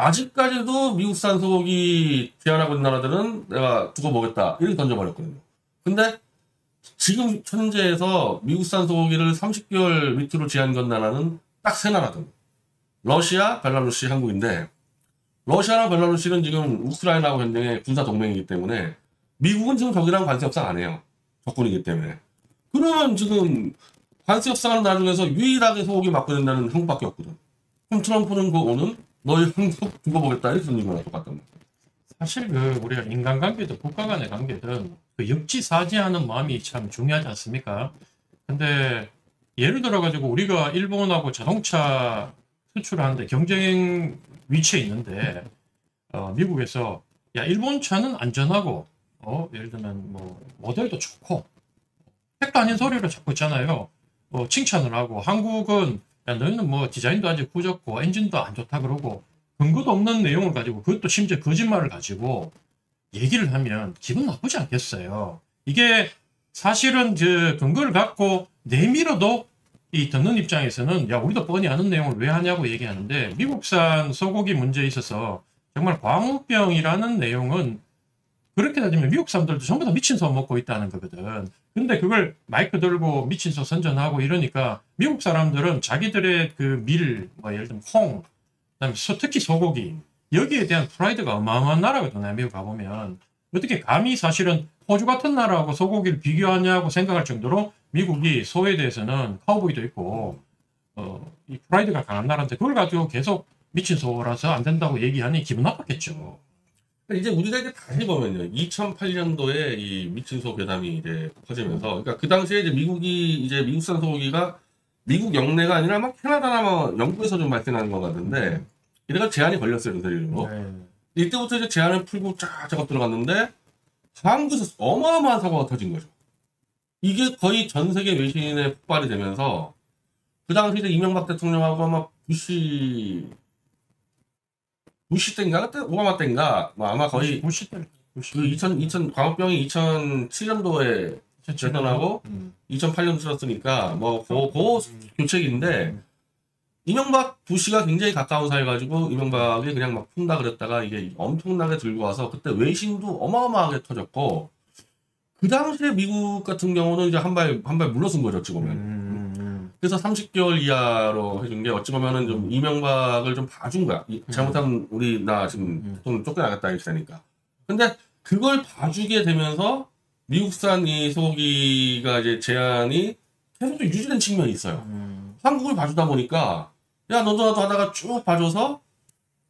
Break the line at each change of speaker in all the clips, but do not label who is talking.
아직까지도 미국산 소고기 제한하고 있는 나라들은 내가 두고 보겠다 이렇게 던져버렸거든요. 근데 지금 현재에서 미국산 소고기를 30개월 밑으로 제한 건 나라는 딱 세 나라든 러시아, 벨라루시, 한국인데 러시아랑 벨라루시는 지금 우크라이나하고 전쟁의 군사 동맹이기 때문에 미국은 지금 저기랑 관세 협상 안 해요. 적군이기 때문에. 그러면 지금 관세 협상하는 나라 중에서 유일하게 소고기 맞고 된다는 한국밖에 없거든. 그럼 트럼프는 오는 너희 한국 두고 보겠다 이렇게 던진 거랑 똑같단 말이야.
사실 우리가 인간관계든 국가 간의 관계든 역지사지하는 마음이 참 중요하지 않습니까? 근데 예를 들어가지고 우리가 일본하고 자동차 수출하는데 경쟁 위치에 있는데 미국에서 야 일본 차는 안전하고 예를 들면 뭐 모델도 좋고 택도 아닌 소리를 자꾸 있잖아요. 칭찬을 하고 한국은 야 너희는 뭐 디자인도 아직 부족고 엔진도 안 좋다 그러고 근거도 없는 내용을 가지고 그것도 심지어 거짓말을 가지고 얘기를 하면 기분 나쁘지 않겠어요. 이게 사실은 근거를 갖고 내밀어도 이 듣는 입장에서는 야 우리도 뻔히 아는 내용을 왜 하냐고 얘기하는데 미국산 소고기 문제에 있어서 정말 광우병이라는 내용은 그렇게 따지면 미국 사람들도 전부 다 미친 소 먹고 있다는 거거든. 근데 그걸 마이크 들고 미친 소 선전하고 이러니까 미국 사람들은 자기들의 그 뭐 예를 들면 콩, 그다음에 특히 소고기 여기에 대한 프라이드가 어마어마한 나라거든요. 미국 가보면 어떻게 감히 사실은 호주 같은 나라하고 소고기를 비교하냐고 생각할 정도로 미국이 소에 대해서는 카우보이도 있고 이 프라이드가 강한 나라인데 그걸 가지고 계속 미친 소라서 안 된다고 얘기하니 기분 나빴겠죠.
이제 우리가 이제 다시 보면요, 2008년도에 이 미친 소 괴담이 이제 퍼지면서, 그러니까 그 당시에 이제 미국이 이제 미국산 소고기가 미국 영내가 아니라 막 캐나다나 뭐 영국에서 좀 발생하는 것 같은데, 이래가 제한이 걸렸어요, 그대로.
네.
이때부터 이제 제한을 풀고 쫙 작업 들어갔는데, 한국에서 어마어마한 사고가 터진 거죠. 이게 거의 전 세계 외신에 폭발이 되면서, 그 당시 이제 이명박 대통령하고 아마 부시 때인가? 그때 오바마 때인가? 뭐 아마 거의
부시 때.
그 2000 광우병이 2007년도에 재선하고 2008년 들었으니까 뭐 교책인데 이명박 부시가 굉장히 가까운 사이가지고 이명박이 그냥 막 푼다 그랬다가 이게 엄청나게 들고 와서 그때 외신도 어마어마하게 터졌고 그 당시에 미국 같은 경우는 이제 한 발 물러선 거죠, 어찌 보면. 그래서 30개월 이하로 해준 게 어찌 보면은 좀 이명박을 좀 봐준 거야. 잘못하면 우리 지금 좀 쫓겨나겠다 이렇게 되니까. 근데 그걸 봐주게 되면서 미국산 이 소고기가 이제 제한이 계속 좀 유지된 측면이 있어요. 한국을 봐주다 보니까 야 너도 나도 하다가 쭉 봐줘서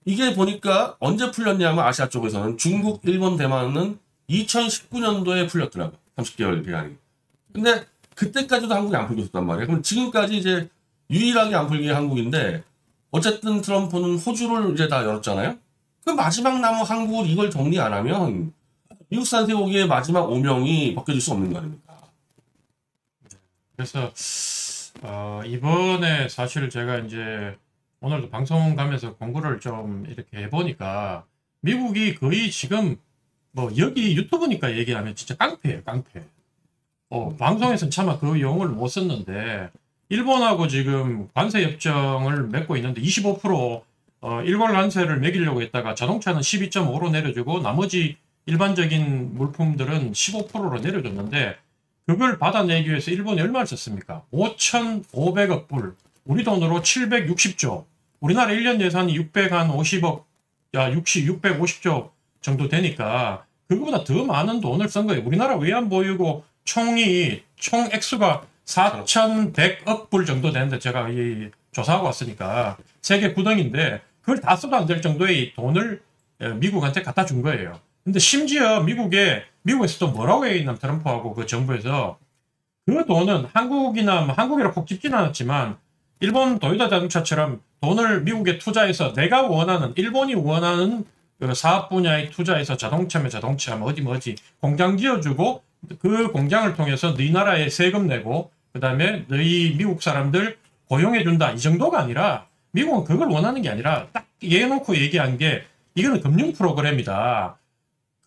이게 보니까 언제 풀렸냐면 아시아 쪽에서는 중국, 일본, 대만은 2019년도에 풀렸더라고요. 30개월 기간이. 근데 그때까지도 한국이 안 풀고 있었단 말이에요. 그럼 지금까지 이제 유일하게 안 풀게 한국인데 어쨌든 트럼프는 호주를 이제 다 열었잖아요. 그 마지막 남은 한국을 이걸 정리 안 하면 미국산 소고기의 마지막 오명이 벗겨질 수 없는 거 아닙니까?
그래서 이번에 사실 제가 이제 오늘도 방송 가면서 공부를 좀 이렇게 해보니까 미국이 거의 지금 뭐 여기 유튜브니까 얘기하면 진짜 깡패예요, 깡패. 방송에서는 차마 그 용어를 못 썼는데 일본하고 지금 관세 협정을 맺고 있는데 25% 일본 관세를 매기려고 했다가 자동차는 12.5로 내려주고 나머지 일반적인 물품들은 15%로 내려줬는데 그걸 받아내기 위해서 일본이 얼마를 썼습니까? 5,500억 불. 우리 돈으로 760조. 우리나라 1년 예산이 650억, 650조 정도 되니까 그거보다 더 많은 돈을 쓴 거예요. 우리나라 외환 보유고 총 액수가 4,100억 불 정도 되는데 제가 조사하고 왔으니까 세계 9등인데 그걸 다 써도 안 될 정도의 돈을 미국한테 갖다 준 거예요. 근데 심지어 미국에서도 뭐라고 얘기했냐면 트럼프하고 그 정부에서 그 돈은 한국이라 콕 집지는 않았지만 일본 도요타 자동차처럼 돈을 미국에 투자해서 일본이 원하는 그 사업 분야에 투자해서 자동차 어디 공장 지어주고 그 공장을 통해서 너희 나라에 세금 내고 그다음에 너희 미국 사람들 고용해준다 이 정도가 아니라 미국은 그걸 원하는 게 아니라 딱 얘기해놓고 얘기한 게 이거는 금융 프로그램이다.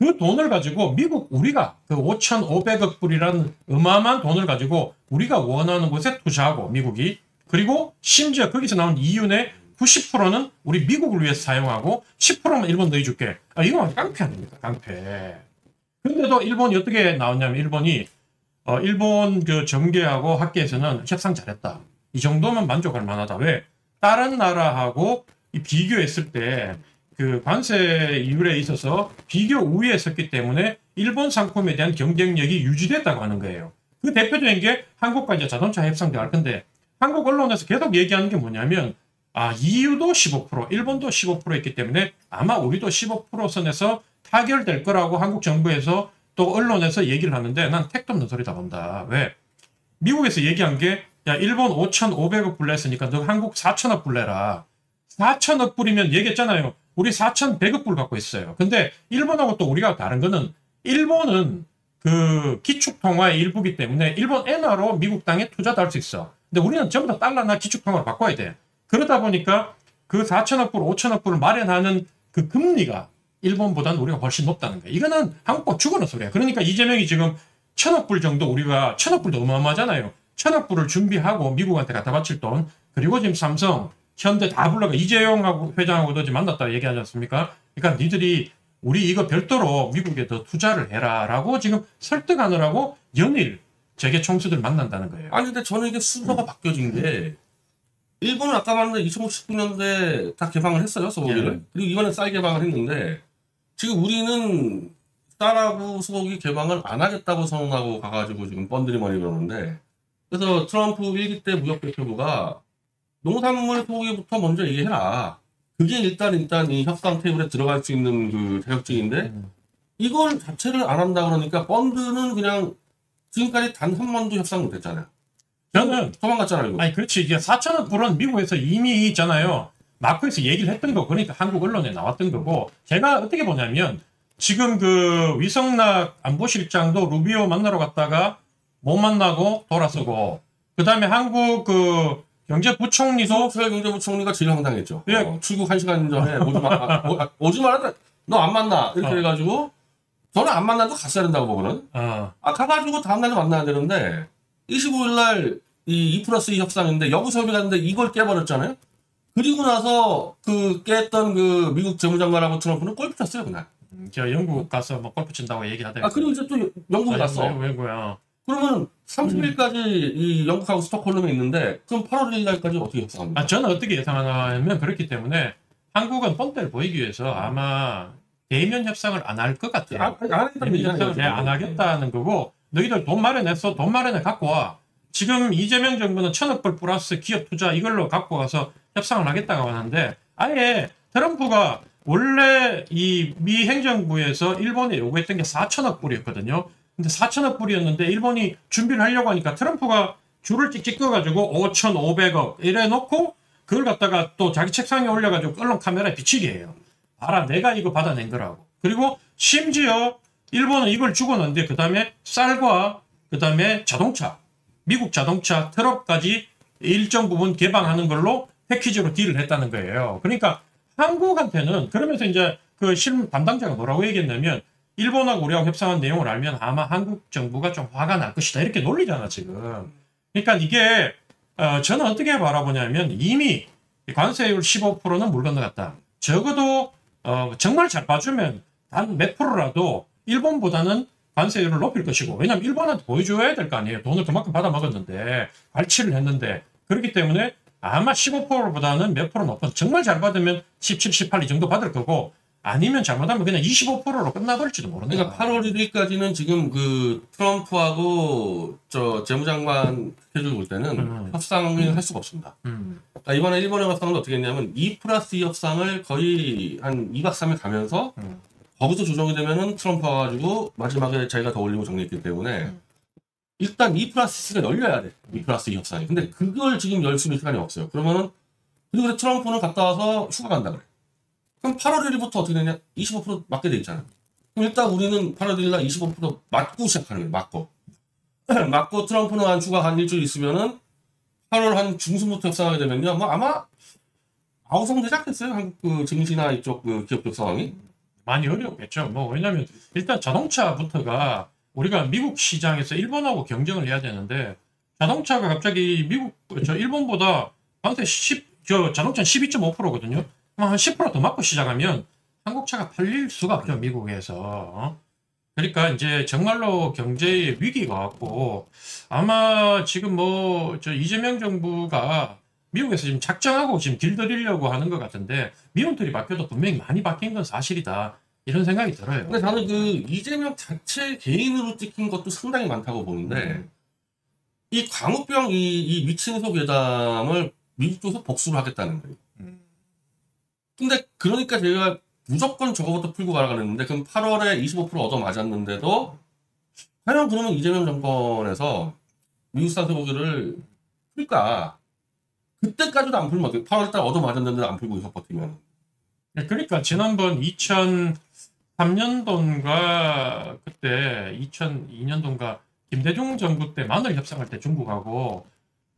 그 돈을 가지고 우리가 그 5,500억 불이라는 어마어마한 돈을 가지고 우리가 원하는 곳에 투자하고 미국이 그리고 심지어 거기서 나온 이윤에 90%는 우리 미국을 위해서 사용하고 10%만 일본 넣어줄게. 이거 완전 깡패 아닙니까? 깡패. 근데도 일본이 어떻게 나왔냐면 일본이 일본 그 정계하고 학계에서는 협상 잘했다. 이 정도면 만족할 만하다. 왜? 다른 나라하고 비교했을 때 그 관세 이율에 있어서 비교 우위에 섰기 때문에 일본 상품에 대한 경쟁력이 유지됐다고 하는 거예요. 그 대표적인 게 한국과 이제 자동차 협상 들어갈 건데 한국 언론에서 계속 얘기하는 게 뭐냐면 EU도 15%, 일본도 15% 있기 때문에 아마 우리도 15% 선에서 타결될 거라고 한국 정부에서 또 언론에서 얘기를 하는데 난 택도 없는 소리다 본다. 왜? 미국에서 얘기한 게 야, 일본 5,500억 불 냈으니까 너 한국 4,000억 불 내라. 4,000억 불이면 얘기했잖아요. 우리 4,100억 불 갖고 있어요. 근데 일본하고 또 우리가 다른 거는 일본은 그 기축통화의 일부기 때문에 일본 엔화로 미국 땅에 투자도 할 수 있어. 근데 우리는 전부 다 달러나 기축통화로 바꿔야 돼. 그러다 보니까 그 4,000억 불, 5,000억 불을 마련하는 그 금리가 일본보다는 우리가 훨씬 높다는 거예요. 이거는 한국 죽어는 소리야. 그러니까 이재명이 지금 1,000억 불 정도 우리가 1,000억 불도 어마어마하잖아요. 1,000억 불을 준비하고 미국한테 갖다 바칠 돈 그리고 지금 삼성, 현대 다 불러가 이재용 회장하고도 지금 만났다고 얘기하지 않습니까? 그러니까 니들이 우리 이거 별도로 미국에 더 투자를 해라라고 지금 설득하느라고 연일 재계 총수들 만난다는 거예요.
아니 근데 저는 이게 순서가 바뀌어진 게 일본은 아까 말한 2019년도에 다 개방을 했어요, 소고기를. 그리고 이번에 쌀 개방을 했는데 지금 우리는 쌀하고 소고기 개방을 안 하겠다고 선언하고 가가지고 지금 뻔들이 많이 그러는데 그래서 트럼프 1기 때 무역대표부가 농산물 소고기부터 먼저 얘기해라. 그게 일단 이 협상 테이블에 들어갈 수 있는 그 자격증인데 이걸 자체를 안 한다 그러니까 펀드는 그냥 지금까지 단 한 번도 협상 못 했잖아요.
저는
도망갔잖아요. 이거.
아니 그렇지 이게 4,000억 불은 미국에서 이미 있잖아요. 마크에서 얘기를 했던 거 그러니까 한국 언론에 나왔던 거고 제가 어떻게 보냐면 지금 그 위성락 안보실장도 루비오 만나러 갔다가 못 만나고 돌아서고 그 다음에 한국 그 경제부총리도
수해 경제부총리가 제일 황당했죠.
예.
출국 1시간 전에 오지 마라. 너 안 만나. 이렇게 해가지고 저는 안 만나도 갔어야 된다고 보거든. 가가지고 다음날에 만나야 되는데 25일 날 이 2+2 협상인데 여기서 협의 갔는데 이걸 깨버렸잖아요. 그리고 나서 그 깼던 그 미국 재무장관하고 트럼프는 골프 쳤어요 그날.
저 영국 가서 뭐 골프 친다고 얘기하더라고요.
그리고 이제 또 영국 갔어.
외국이야.
그러면 30일까지 이 영국하고 스톡홀름에 있는데 그럼 8월 1일 날까지 어떻게 협상합니까?
저는 어떻게 예상하냐면 그렇기 때문에 한국은 뻔때를 보이기 위해서 아마 대면 협상을 안 할 것 같아요. 대면 협상을 안 하겠다는 거고 너희들 돈 마련했어. 돈 마련해 갖고 와. 지금 이재명 정부는 1,000억 불 플러스 기업 투자 이걸로 갖고 가서 협상을 하겠다고 하는데 아예 트럼프가 원래 이 미 행정부에서 일본에 요구했던 게 4,000억 불이었거든요. 근데 4,000억 불이었는데 일본이 준비를 하려고 하니까 트럼프가 줄을 찍찍 꺼가지고 5,500억 이래 놓고 그걸 갖다가 또 자기 책상에 올려가지고 언론 카메라에 비치게 해요. 알아, 내가 이거 받아낸 거라고. 그리고 심지어 일본은 이걸 주고는데 그 다음에 쌀과 그 다음에 자동차, 미국 자동차 트럭까지 일정 부분 개방하는 걸로 패키지로 딜을 했다는 거예요. 그러니까 한국한테는 그러면서 이제 그 실 담당자가 뭐라고 얘기했냐면 일본하고 우리하고 협상한 내용을 알면 아마 한국 정부가 좀 화가 날 것이다 이렇게 놀리잖아 지금. 그러니까 이게 저는 어떻게 바라보냐면 이미 관세율 15%는 물 건너갔다. 적어도 정말 잘 봐주면 단 몇 프로라도 일본보다는 관세율을 높일 것이고 왜냐하면 일본한테 보여줘야 될 거 아니에요. 돈을 그만큼 받아먹었는데 발치를 했는데 그렇기 때문에 아마 15%보다는 몇 프로 높아서 정말 잘 받으면 17, 18 이 정도 받을 거고 아니면 잘못하면 그냥 25%로 끝나버릴지도 모른다.
그러니까 8월 1일까지는 지금 그 트럼프하고 저 재무장관 스케줄 볼 때는 협상을 할 수가 없습니다. 그러니까 이번에 일본의 협상은 어떻게 했냐면 2+2 협상을 거의 한 2박 3일 가면서 거기서 조정이 되면은 트럼프 와가지고 마지막에 자기가 더 올리고 정리했기 때문에 일단 2+2가 열려야 돼. 2+2 협상이. 근데 그걸 지금 열 수 있는 시간이 없어요. 그러면은 그리고 트럼프는 갔다 와서 휴가 간다 그래. 그럼 8월 1일부터 어떻게 되냐? 25% 맞게 돼 있잖아. 그럼 일단 우리는 8월 1일 날 25% 맞고 시작하는 거예요. 맞고. 맞고 트럼프는 한 휴가 한 일주일 있으면은 8월 한 중순부터 협상하게 되면요. 뭐 아마 아우성되지 않겠어요? 한국 그 증시나 이쪽 그 기업적 상황이.
많이 어렵겠죠. 뭐 왜냐면 일단 자동차부터가 우리가 미국 시장에서 일본하고 경쟁을 해야 되는데 자동차가 갑자기 일본보다 관세 저 자동차는 12.5%거든요. 한 10%더 맞고 시작하면 한국차가 팔릴 수가 없죠, 미국에서. 그러니까 이제 정말로 경제의 위기가 왔고, 아마 지금 뭐 저 이재명 정부가 미국에서 지금 작정하고 지금 길들이려고 하는 것 같은데, 미운털이 바뀌어도 분명히 많이 바뀐 건 사실이다, 이런 생각이 들어요.
근데 저는 그 이재명 자체 개인으로 찍힌 것도 상당히 많다고 보는데 이 광우병 이 미친 소괴담을 미국 쪽에서 복수를 하겠다는 거예요. 근데 그러니까 제가 무조건 저거부터 풀고 가라 그랬는데 그럼 8월에 25% 얻어 맞았는데도 과연 그러면 이재명 정권에서 미국산 소고기를 풀까? 그때까지도 안 풀면 어떡해? 8월달 얻어 맞았는데 안 풀고 계속 버티면.
그러니까 지난번 2003년도인가 그때 2002년도인가 김대중 정부 때 마늘 협상할 때 중국하고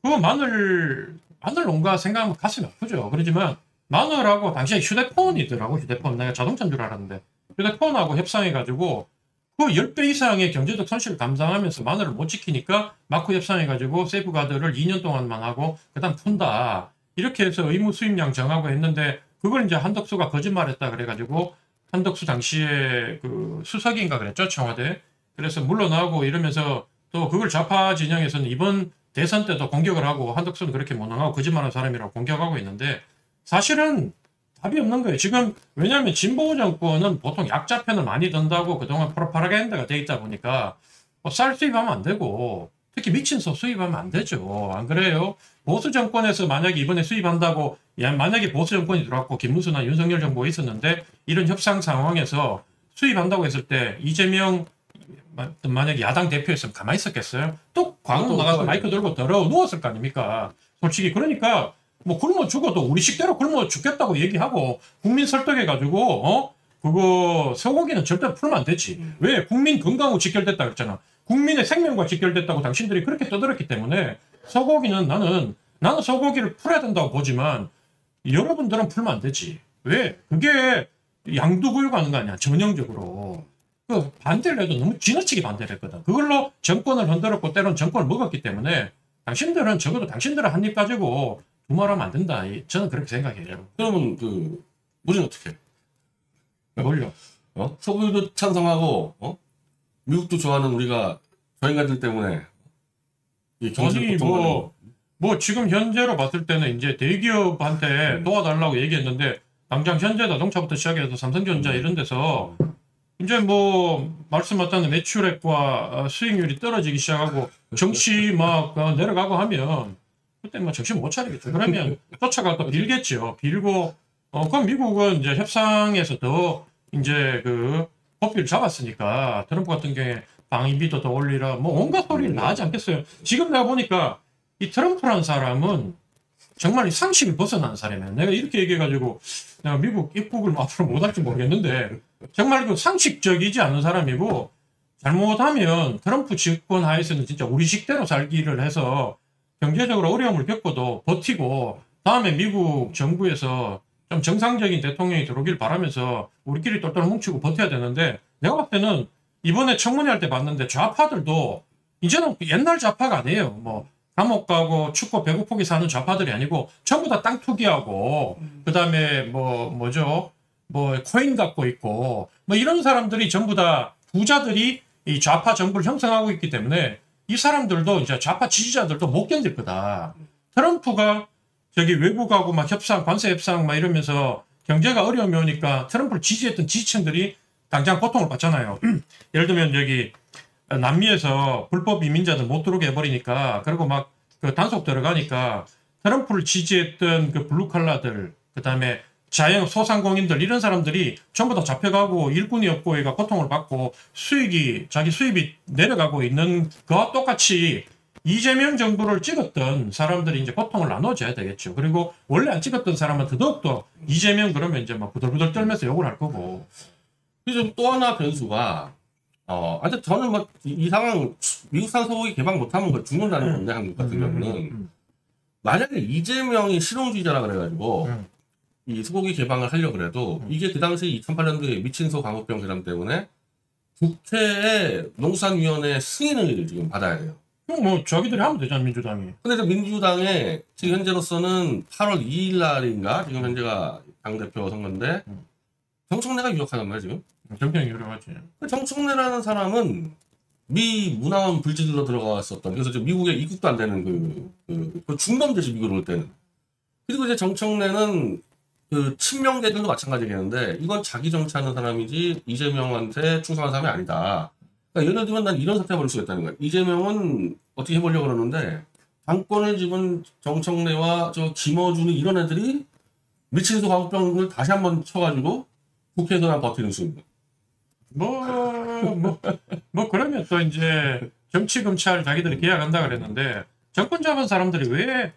그 마늘 농가 생각하면 가슴이 아프죠. 그렇지만 마늘하고 당시에 휴대폰이더라고. 휴대폰 내가 자동차인 줄 알았는데 휴대폰하고 협상해가지고 그 10배 이상의 경제적 손실을 감당하면서 마늘을 못 지키니까 마크 협상해가지고 세이프가드를 2년 동안만 하고 그다음 푼다. 이렇게 해서 의무 수입량 정하고 했는데 그걸 이제 한덕수가 거짓말했다 그래가지고 한덕수 당시에 그 수석인가 그랬죠, 청와대. 그래서 물러나고 이러면서 또 그걸 좌파 진영에서는 이번 대선 때도 공격을 하고 한덕수는 그렇게 무능하고 거짓말하는 사람이라고 공격하고 있는데 사실은 답이 없는 거예요. 지금 왜냐하면 진보 정권은 보통 약자 편을 많이 든다고 그동안 프로파간다가 돼 있다 보니까 뭐 쌀 수입하면 안 되고 특히 미친 소 수입하면 안 되죠. 안 그래요? 보수 정권에서 만약에 이번에 수입한다고 만약에 보수 정권이 들어왔고 김문수나 윤석열 정부가 있었는데 이런 협상 상황에서 수입한다고 했을 때 이재명 만약에 야당 대표였으면 가만히 있었겠어요? 또 광우 나가서 마이크 들고 더러 누웠을 거 아닙니까? 솔직히 그러니까 뭐 굶어 죽어도 우리 식대로 굶어 죽겠다고 얘기하고 국민 설득해가지고 그거 소고기는 절대 풀면 안 되지. 왜? 국민 건강하고 직결됐다 그랬잖아. 국민의 생명과 직결됐다고 당신들이 그렇게 떠들었기 때문에 소고기는 나는 소고기를 풀어야 된다고 보지만 여러분들은 풀면 안 되지. 왜? 그게 양두구유가 하는 거 아니야. 전형적으로. 그 반대를 해도 너무 지나치게 반대를 했거든. 그걸로 정권을 흔들었고 때로는 정권을 먹었기 때문에 당신들은 적어도 당신들은 한 입 가지고 두말하면 안 된다. 저는 그렇게 생각해요.
그러면 그 우리는 어떻게 해?
뭘요?
소고기도 찬성하고 미국도 좋아하는 우리가 저 인간들 때문에
아니 뭐 지금 현재로 봤을 때는 이제 대기업한테 도와달라고 얘기했는데 당장 현재 자동차부터 시작해서 삼성전자 이런 데서 이제 뭐 말씀하셨던 매출액과 수익률이 떨어지기 시작하고 정치 막 내려가고 하면 그때 뭐 정신 못 차리겠죠. 그러면 쫓아가서 빌겠죠. 빌고 그럼 미국은 이제 협상에서 더 이제 그 고삐를 잡았으니까 트럼프 같은 경우에 방위비도 더 올리라 뭐 온갖 소리를 다 하지 않겠어요. 지금 내가 보니까 이 트럼프라는 사람은 정말 상식을 벗어나는 사람이야. 내가 이렇게 얘기해가지고 내가 미국 입국을 앞으로 못할지 모르겠는데 정말 그 상식적이지 않은 사람이고 잘못하면 트럼프 집권 하에서는 진짜 우리 식대로 살기를 해서 경제적으로 어려움을 겪어도 버티고 다음에 미국 정부에서 좀 정상적인 대통령이 들어오길 바라면서 우리끼리 똘똘 뭉치고 버텨야 되는데 내가 봤을 때는 이번에 청문회 할 때 봤는데 좌파들도 이제는 옛날 좌파가 아니에요. 뭐 감옥 가고 춥고 배고프게 사는 좌파들이 아니고 전부 다 땅 투기하고 그다음에 뭐죠? 뭐 코인 갖고 있고 뭐 이런 사람들이 전부 다 부자들이 이 좌파 정부를 형성하고 있기 때문에 이 사람들도 이제 좌파 지지자들도 못 견딜 거다. 트럼프가 저기 외국하고 막 협상, 관세 협상 막 이러면서 경제가 어려움이 오니까 트럼프를 지지했던 지지층들이 당장 고통을 받잖아요. 예를 들면 여기 남미에서 불법 이민자들 못 들어오게 해버리니까 그리고 막 그 단속 들어가니까 트럼프를 지지했던 그 블루칼라들 그다음에 자영 소상공인들 이런 사람들이 전부 다 잡혀가고 일꾼이 없고 얘가 고통을 받고 자기 수입이 내려가고 있는 거와 똑같이 이재명 정부를 찍었던 사람들이 이제 고통을 나눠줘야 되겠죠. 그리고 원래 안 찍었던 사람한테 더욱더 이재명 그러면 이제 막 부들부들 떨면서 욕을 할 거고.
그래서 또 하나 변수가 하여튼 저는 뭐 이 상황 미국산 소고기 개방 못하면 그 죽는다는 건데 한국 같은 경우는 만약에 이재명이 실용주의자라 그래가지고 이 소고기 개방을 하려고 그래도 이게 그 당시 2008년도에 미친소 광우병 괴담 때문에 국회의 농수산위원회 승인을 지금 받아야 돼요.
그럼 뭐 자기들이 하면 되잖아, 민주당이.
근데 이제 민주당의 지금 현재로서는 8월 2일 날인가 지금 현재가 당대표 선거인데 정청래가 유력하단 말이야 지금.
정평이 유력하지.
정청래라는 사람은 미 문화원 불지들로 들어갔었던 그래서 지금 미국에 입국도 안 되는 그 중범죄지 미국으로 올 때는. 그리고 이제 정청래는 그 친명계들도 마찬가지겠는데 이건 자기 정치하는 사람이지 이재명한테 충성한 사람이 아니다. 그러니까 예를 들면 난 이런 사태 벌일 수 있다는 거야. 이재명은 어떻게 해보려고 그러는데 당권을 집은 정청래와 저 김어준이 이런 애들이 밀친소 광우병을 다시 한번 쳐가지고 국회에서만 버티는 수입니다.
뭐 그러면 또 이제 정치 검찰 자기들이 계약한다 그랬는데 정권 잡은 사람들이 왜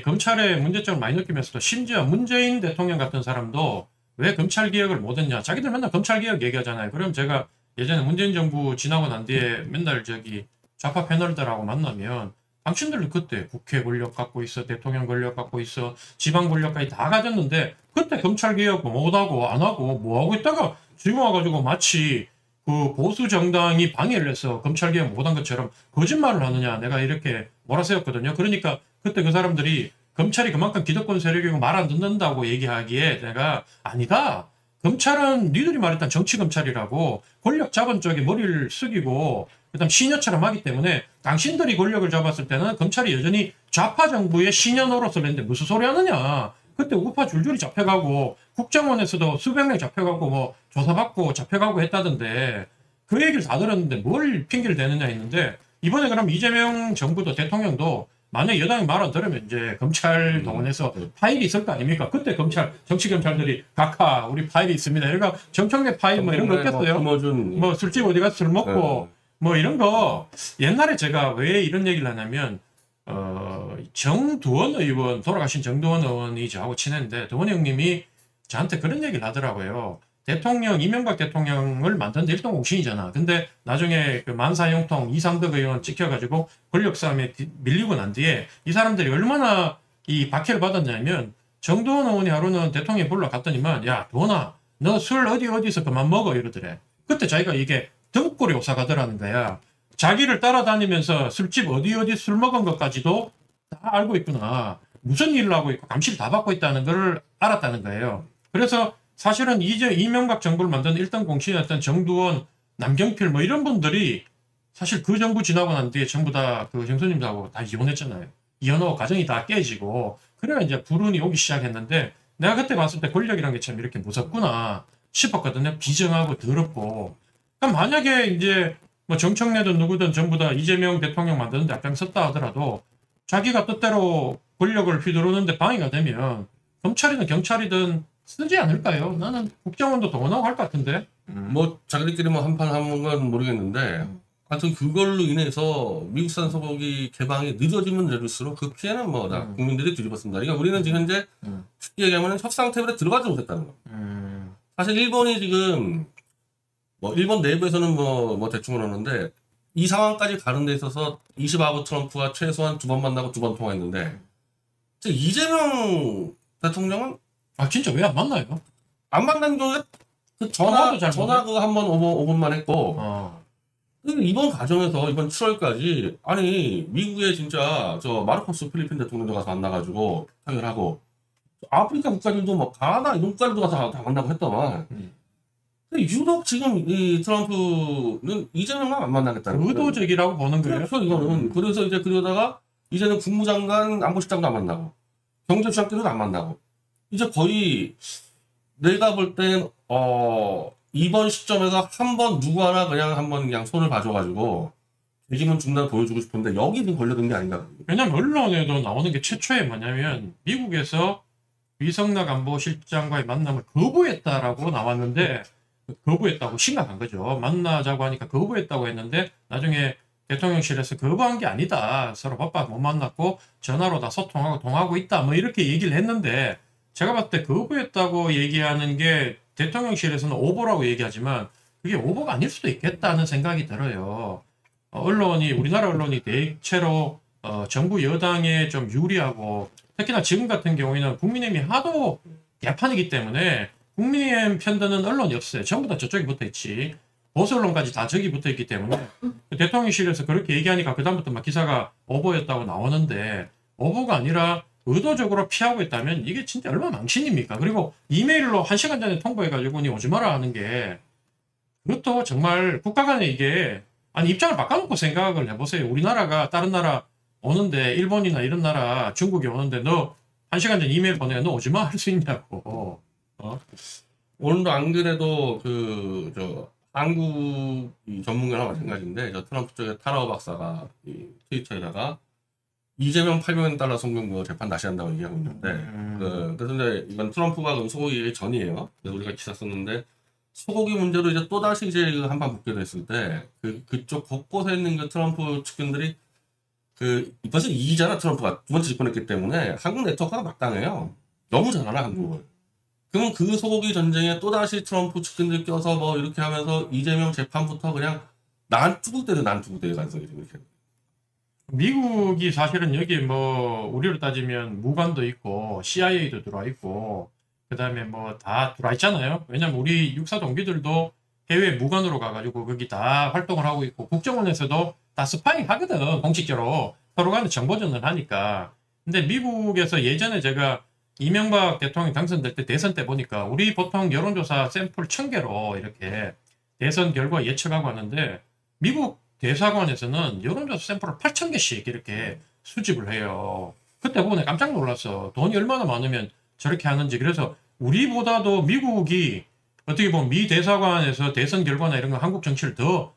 검찰의 문제점을 많이 느끼면서도 심지어 문재인 대통령 같은 사람도 왜 검찰 개혁을 못했냐. 자기들 맨날 검찰 개혁 얘기하잖아요. 그럼 제가 예전에 문재인 정부 지나고 난 뒤에 맨날 저기 좌파 패널들하고 만나면 당신들은 그때 국회 권력 갖고 있어, 대통령 권력 갖고 있어, 지방 권력까지 다 가졌는데 그때 검찰 개혁 못하고 안 하고 뭐 하고 있다가 지금 와가지고 마치 그 보수 정당이 방해를 해서 검찰 개혁 못한 것처럼 거짓말을 하느냐 내가 이렇게 몰아세웠거든요. 그러니까 그때 그 사람들이 검찰이 그만큼 기득권 세력이고 말 안 듣는다고 얘기하기에 내가 아니다. 검찰은 니들이 말했던 정치검찰이라고 권력 잡은 쪽에 머리를 숙이고 그다음 시녀처럼 하기 때문에 당신들이 권력을 잡았을 때는 검찰이 여전히 좌파 정부의 시녀 노릇을 했는데 무슨 소리 하느냐. 그때 우파 줄줄이 잡혀가고 국정원에서도 수백 명 잡혀가고 뭐 조사받고 잡혀가고 했다던데 그 얘기를 다 들었는데 뭘 핑계를 대느냐 했는데 이번에 그럼 이재명 정부도 대통령도 만약 여당이 말 안 들으면 이제 검찰 동원해서 파일이 있을 거 아닙니까? 그때 검찰, 정치검찰들이 각하 우리 파일이 있습니다. 이러니까 정청래 파일 뭐 이런 거 없겠어요? 뭐 술집 어디 가서 술 먹고 뭐 이런 거 옛날에 제가 왜 이런 얘기를 하냐면 정두원 의원 돌아가신 정두원 의원이 저하고 친했는데 두원 형님이 저한테 그런 얘기를 하더라고요. 대통령 이명박 대통령을 만든 일동공신이잖아. 근데 나중에 그 만사형통 이상덕 의원 찍혀가지고 권력 싸움에 밀리고 난 뒤에 이 사람들이 얼마나 이 박해를 받았냐면 정두원 의원이 하루는 대통령이 불러갔더니만 야 두원아 너 술 어디서 그만 먹어 이러더래. 그때 자기가 이게 등골이 오사가더라는 거야. 자기를 따라다니면서 술집 어디 술 먹은 것까지도 다 알고 있구나. 무슨 일을 하고 있고 감시를 다 받고 있다는 걸 알았다는 거예요. 그래서 사실은 이제 이명박 정부를 만든 일등 공신이었던 정두원, 남경필 뭐 이런 분들이 사실 그 정부 지나고 난 뒤에 전부 다 그 형수님들하고 다 이혼했잖아요. 이혼하고 가정이 다 깨지고 그래야 이제 불운이 오기 시작했는데 내가 그때 봤을 때 권력이란 게 참 이렇게 무섭구나 싶었거든요. 비정하고 더럽고. 그럼 만약에 이제 뭐 정청래든 누구든 전부 다 이재명 대통령 만드는데 앞장섰다 하더라도 자기가 뜻대로 권력을 휘두르는데 방해가 되면 검찰이든 경찰이든 쓰지 않을까요? 나는 국정원도 동원하고 할 것 같은데.
뭐 자기들끼리 뭐 한판 하는 건 모르겠는데 하여튼 그걸로 인해서 미국산 소고기 개방이 늦어지면 늦을수록 그 피해는 뭐다 국민들이 뒤집어쓴다. 그러니까 우리는 지금 현재 쉽게 얘기하면 협상 테이블에 들어가지 못했다는 거. 사실 일본이 지금 뭐 일본 내부에서는 뭐 대충 그러는데 이 상황까지 가는 데 있어서 이시바브 트럼프가 최소한 2번 만나고 2번 통화했는데 이재명 대통령은
진짜 왜 안 만나요?
안 만난 경우에 그 전화 그거 한 번 5분만 했고 이번 과정에서 이번 7월까지 아니 미국에 진짜 저 마르코스 필리핀 대통령도 가서 만나가지고 타결하고 아프리카 국가들도 뭐 가나 이런 국가들도 가서 다 만나고 했더만 유독 지금 이 트럼프는 이재명만 안 만나겠다는 거예요.
의도적이라고 보는 거예요?
그렇죠 이거는. 그래서 이제 그러다가 이제는 국무장관 안보실장도 안 만나고 경제수장들도 안 만나고 이제 거의 내가 볼 땐 이번 시점에서 한번 누구 하나 그냥 손을 봐줘가지고 되기면 중단 보여주고 싶은데 여기 지금 걸려든 게 아닌가.
왜냐면 언론에도 나오는 게 최초에 뭐냐면 미국에서 위성락 안보실장과의 만남을 거부했다라고 나왔는데 거부했다고 심각한 거죠. 만나자고 하니까 거부했다고 했는데 나중에 대통령실에서 거부한 게 아니다. 서로 바빠서 못 만났고 전화로 다 소통하고 통하고 있다. 뭐 이렇게 얘기를 했는데 제가 봤을 때 거부했다고 얘기하는 게 대통령실에서는 오보라고 얘기하지만 그게 오보가 아닐 수도 있겠다는 생각이 들어요. 우리나라 언론이 대체로 정부 여당에 좀 유리하고 특히나 지금 같은 경우에는 국민의힘이 하도 개판이기 때문에 국민의힘 편드는 언론이 없어요. 전부 다 저쪽에 붙어있지. 보수 언론까지 다 적이 붙어 있기 때문에 대통령실에서 그렇게 얘기하니까 그다음부터 막 기사가 오보였다고 나오는데 오보가 아니라 의도적으로 피하고 있다면 이게 진짜 얼마나 망신입니까? 그리고 이메일로 1시간 전에 통보해가지고 니 오지 마라 하는 게 그것도 정말 국가 간에 이게 아니 입장을 바꿔놓고 생각을 해보세요. 우리나라가 다른 나라 오는데 일본이나 이런 나라 중국이 오는데 너 1시간 전 이메일 보내 너 오지 마 할 수 있냐고.
오늘도 안 그래도 저 한국 이 전문가랑 마찬가지인데 저 트럼프 쪽에 타라오 박사가 이 트위터에다가 이재명 800만 달러 송금거 재판 다시 한다고 얘기하고 있는데 그래서 이제 이건 트럼프가 그럼 소고기 전이에요. 그래서 우리가 기사 썼는데 소고기 문제로 이제 또 다시 이제 한판 붙게 됐을 때 그쪽 곳곳에 있는 그 트럼프 측근들이 벌써 이기잖아. 트럼프가 두 번째 집권했기 때문에 한국 네트워크가 막강해요. 너무 잘 알아 한국을. 그러면 그 소고기 전쟁에 또다시 트럼프 측근들 껴서 뭐 이렇게 하면서 이재명 재판부터 그냥 난 죽을 때도 난 죽을 때의 가능성이 좀 이렇게.
미국이 사실은 여기 뭐 우리로 따지면 무관도 있고 CIA도 들어와 있고 그다음에 뭐 다 들어와 있잖아요. 왜냐면 우리 육사 동기들도 해외 무관으로 가가지고 거기 다 활동을 하고 있고 국정원에서도 다 스파잉 하거든. 공식적으로 서로 간에 정보전을 하니까. 근데 미국에서 예전에 제가 이명박 대통령 당선될 때 대선 때 보니까 우리 보통 여론조사 샘플 1000개로 이렇게 대선 결과 예측하고 왔는데 미국 대사관에서는 여론조사 샘플을 8,000개씩 이렇게 수집을 해요. 그때 보고 내가 깜짝 놀랐어. 돈이 얼마나 많으면 저렇게 하는지. 그래서 우리보다도 미국이 어떻게 보면 미 대사관에서 대선 결과나 이런 거 한국 정치를 더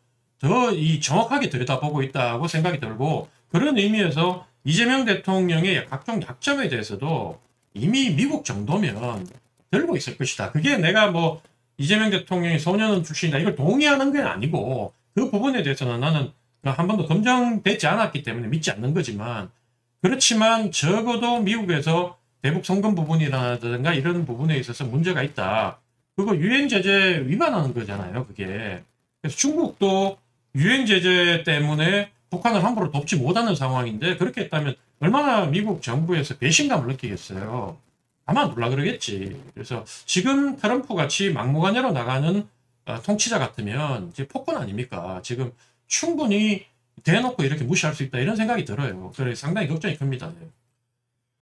정확하게 들여다보고 있다고 생각이 들고 그런 의미에서 이재명 대통령의 각종 약점에 대해서도 이미 미국 정도면 들고 있을 것이다. 그게 내가 뭐 이재명 대통령이 소년원 출신이다 이걸 동의하는 게 아니고 그 부분에 대해서는 나는 한 번도 검증되지 않았기 때문에 믿지 않는 거지만 그렇지만 적어도 미국에서 대북 송금 부분이라든가 이런 부분에 있어서 문제가 있다. 그거 유엔 제재 위반하는 거잖아요. 그게. 그래서 중국도 유엔 제재 때문에 북한을 함부로 돕지 못하는 상황인데 그렇게 했다면 얼마나 미국 정부에서 배신감을 느끼겠어요. 아마 놀라 그러겠지. 그래서 지금 트럼프 같이 막무가내로 나가는 통치자 같으면 이제 폭군 아닙니까? 지금 충분히 대놓고 이렇게 무시할 수 있다 이런 생각이 들어요. 그래서 상당히 걱정이 큽니다.